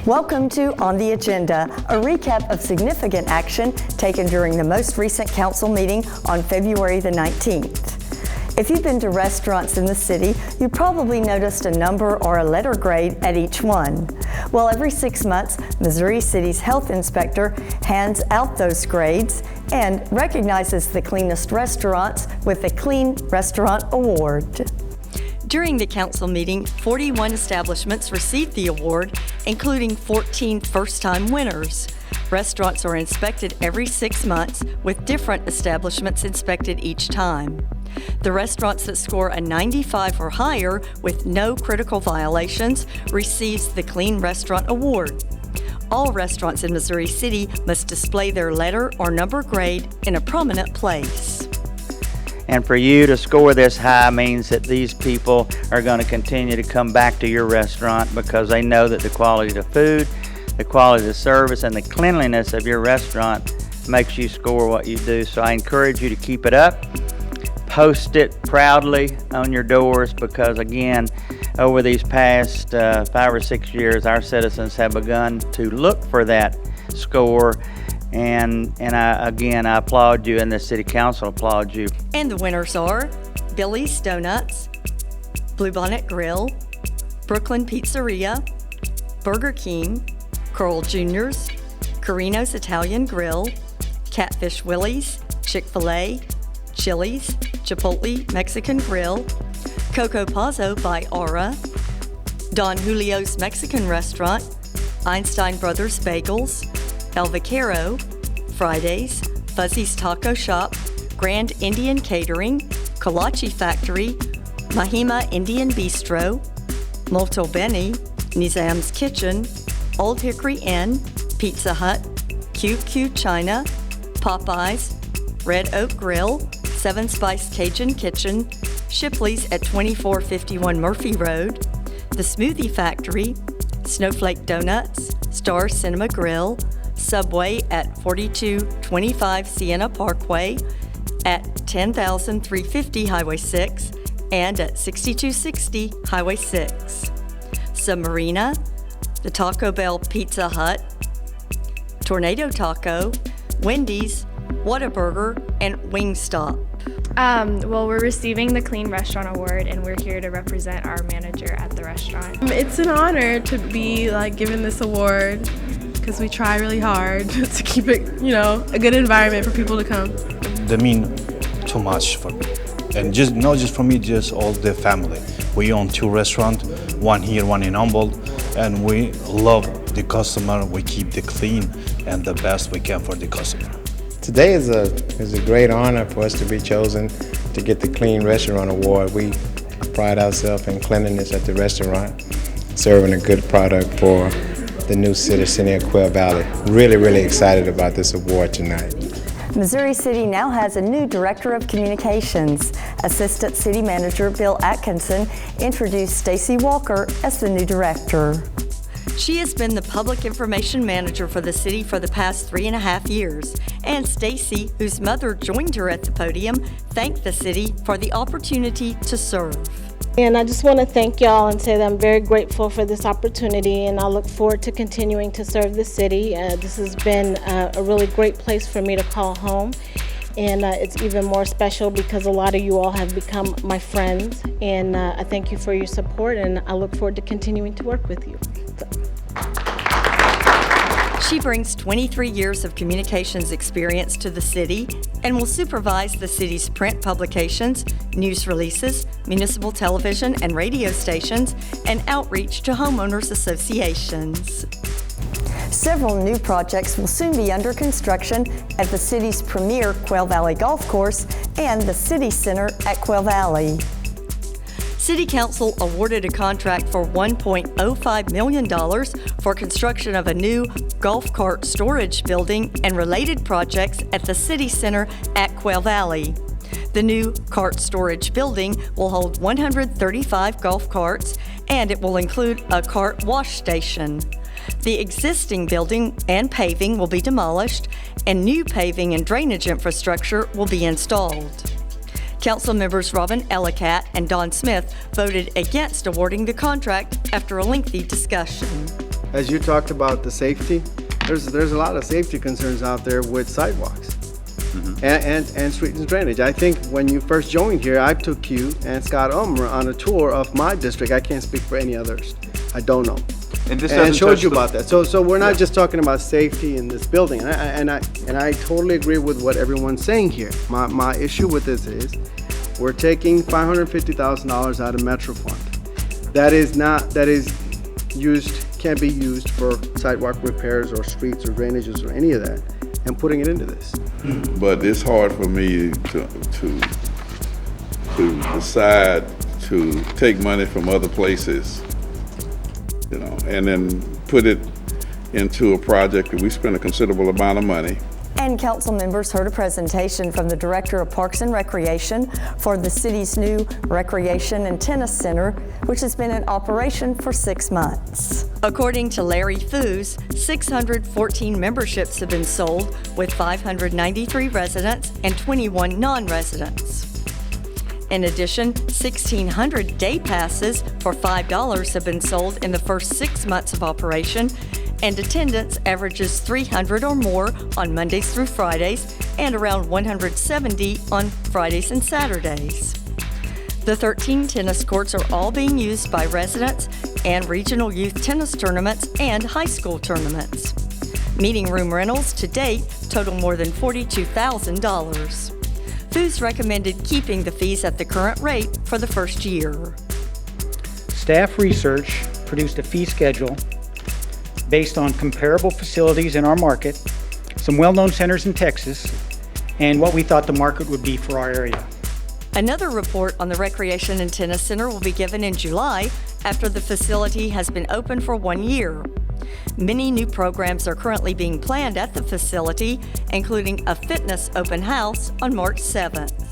Welcome to On the Agenda, a recap of significant action taken during the most recent council meeting on February the 19th. If you've been to restaurants in the city, you probably noticed a number or a letter grade at each one. Well, every 6 months, Missouri City's health inspector hands out those grades and recognizes the cleanest restaurants with the Clean Restaurant Award. During the council meeting, 41 establishments received the award, including 14 first-time winners. Restaurants are inspected every 6 months, with different establishments inspected each time. The restaurants that score a 95 or higher with no critical violations receives the Clean Restaurant Award. All restaurants in Missouri City must display their letter or number grade in a prominent place. And for you to score this high means that these people are going to continue to come back to your restaurant because they know that the quality of the food, the quality of the service, and the cleanliness of your restaurant makes you score what you do. So I encourage you to keep it up. Post it proudly on your doors because, again, over these past 5 or 6 years, our citizens have begun to look for that score. And I applaud you, and the City Council applaud you. And the winners are Billy's Donuts, Bluebonnet Grill, Brooklyn Pizzeria, Burger King, Carl Jr.'s, Carino's Italian Grill, Catfish Willie's, Chick-fil-A, Chili's, Chipotle Mexican Grill, Coco Pazzo by Aura, Don Julio's Mexican Restaurant, Einstein Brothers Bagels, El Vaquero, Fridays, Fuzzy's Taco Shop, Grand Indian Catering, Kolache Factory, Mahima Indian Bistro, Molto Bene, Nizam's Kitchen, Old Hickory Inn, Pizza Hut, QQ China, Popeyes, Red Oak Grill, Seven Spice Cajun Kitchen, Shipley's at 2451 Murphy Road, The Smoothie Factory, Snowflake Donuts, Star Cinema Grill, Subway at 4225 Sienna Parkway, at 10,350 Highway 6, and at 6260 Highway 6. Submarina, the Taco Bell Pizza Hut, Tornado Taco, Wendy's, Whataburger, and Wingstop. Well, we're receiving the Clean Restaurant Award, and we're here to represent our manager at the restaurant. It's an honor to be given this award because we try really hard to keep it, a good environment for people to come. They mean too much for me, and just not just for me, just all the family. We own 2 restaurants, one here, one in Humboldt, and we love the customer. We keep the clean and the best we can for the customer. Today is a great honor for us to be chosen to get the Clean Restaurant Award. We pride ourselves in cleanliness at the restaurant, serving a good product for the new city of Quail Valley. Really excited about this award tonight. Missouri City now has a new Director of Communications. Assistant City Manager Bill Atkinson introduced Stacy Walker as the new director. She has been the Public Information Manager for the city for the past 3.5 years. And Stacy, whose mother joined her at the podium, thanked the city for the opportunity to serve. And I just want to thank y'all and say that I'm very grateful for this opportunity, and I look forward to continuing to serve the city. This has been a really great place for me to call home, and it's even more special because a lot of you all have become my friends, and I thank you for your support, and I look forward to continuing to work with you. She brings 23 years of communications experience to the city and will supervise the city's print publications, news releases, municipal television and radio stations, and outreach to homeowners associations. Several new projects will soon be under construction at the city's premier Quail Valley Golf Course and the City Center at Quail Valley. City Council awarded a contract for $1.05 million for construction of a new golf cart storage building and related projects at the City Center at Quail Valley. The new cart storage building will hold 135 golf carts, and it will include a cart wash station. The existing building and paving will be demolished, and new paving and drainage infrastructure will be installed. Council members Robin Ellicott and Don Smith voted against awarding the contract after a lengthy discussion. as you talked about the safety, there's a lot of safety concerns out there with sidewalks and street and drainage. I think when you first joined here, I took you and Scott Ulmer on a tour of my district. I can't speak for any others. I don't know. And showed you about that. So we're not just talking about safety in this building. And I totally agree with what everyone's saying here. My issue with this is we're taking $550,000 out of Metro Fund. Can't be used for sidewalk repairs or streets or drainages or any of that, and putting it into this. But it's hard for me to decide to take money from other places, and then put it into a project that we spend a considerable amount of money. And council members heard a presentation from the Director of Parks and Recreation for the city's new Recreation and Tennis Center, which has been in operation for 6 months. According to Larry Foos, 614 memberships have been sold with 593 residents and 21 non-residents. In addition, 1,600 day passes for $5 have been sold in the first 6 months of operation, and attendance averages 300 or more on Mondays through Fridays and around 170 on Fridays and Saturdays. The 13 tennis courts are all being used by residents and regional youth tennis tournaments and high school tournaments. Meeting room rentals to date total more than $42,000. Foos recommended keeping the fees at the current rate for the first year. Staff research produced a fee schedule based on comparable facilities in our market, some well-known centers in Texas, and what we thought the market would be for our area. Another report on the Recreation and Tennis Center will be given in July after the facility has been open for 1 year. Many new programs are currently being planned at the facility, including a fitness open house on March 7th.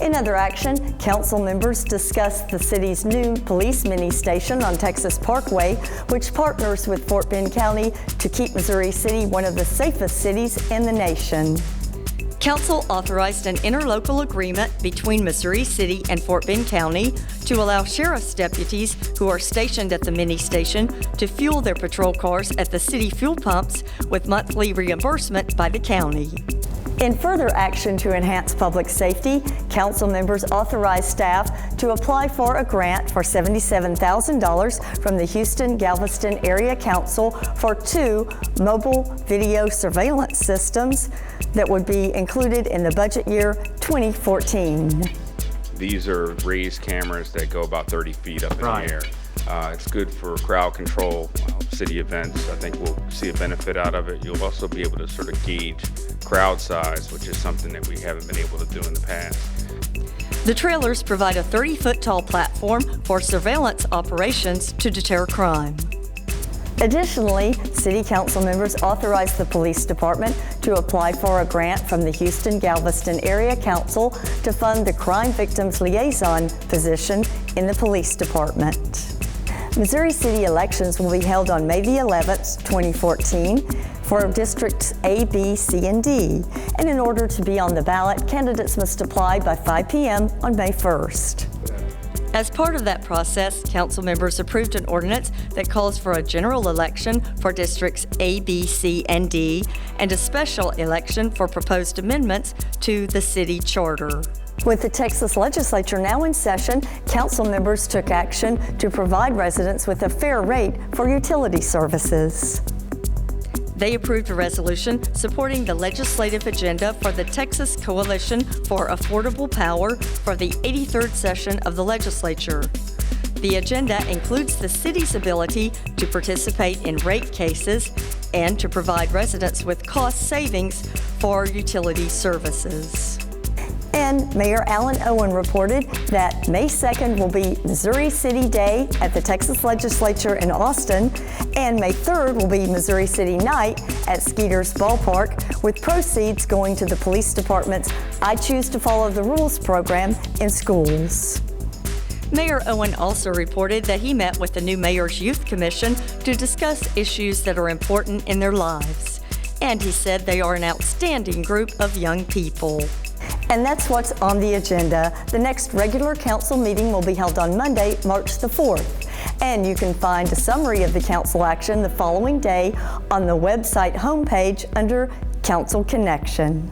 In other action, council members discussed the city's new police mini station on Texas Parkway, which partners with Fort Bend County to keep Missouri City one of the safest cities in the nation. Council authorized an interlocal agreement between Missouri City and Fort Bend County to allow sheriff's deputies who are stationed at the mini station to fuel their patrol cars at the city fuel pumps with monthly reimbursement by the county. In further action to enhance public safety, council members authorized staff to apply for a grant for $77,000 from the Houston-Galveston Area Council for 2 mobile video surveillance systems that would be included in the budget year 2014. These are raised cameras that go about 30 feet up in the air. It's good for crowd control, city events. I think we'll see a benefit out of it. You'll also be able to sort of gauge crowd size, which is something that we haven't been able to do in the past. The trailers provide a 30-foot tall platform for surveillance operations to deter crime. Additionally, City Council members authorized the Police Department to apply for a grant from the Houston-Galveston Area Council to fund the Crime Victims Liaison position in the Police Department. Missouri City elections will be held on May the 11th, 2014 for districts A, B, C, and D. And in order to be on the ballot, candidates must apply by 5 p.m. on May 1st. As part of that process, council members approved an ordinance that calls for a general election for districts A, B, C, and D, and a special election for proposed amendments to the city charter. With the Texas legislature now in session, council members took action to provide residents with a fair rate for utility services. They approved a resolution supporting the legislative agenda for the Texas Coalition for Affordable Power for the 83rd session of the legislature. The agenda includes the city's ability to participate in rate cases and to provide residents with cost savings for utility services. And Mayor Alan Owen reported that May 2nd will be Missouri City Day at the Texas Legislature in Austin, and May 3rd will be Missouri City Night at Skeeter's Ballpark, with proceeds going to the police department's I Choose to Follow the Rules program in schools. Mayor Owen also reported that he met with the new Mayor's Youth Commission to discuss issues that are important in their lives. And he said they are an outstanding group of young people. And that's what's on the agenda. The next regular council meeting will be held on Monday, March the 4th. And you can find a summary of the council action the following day on the website homepage under Council Connection.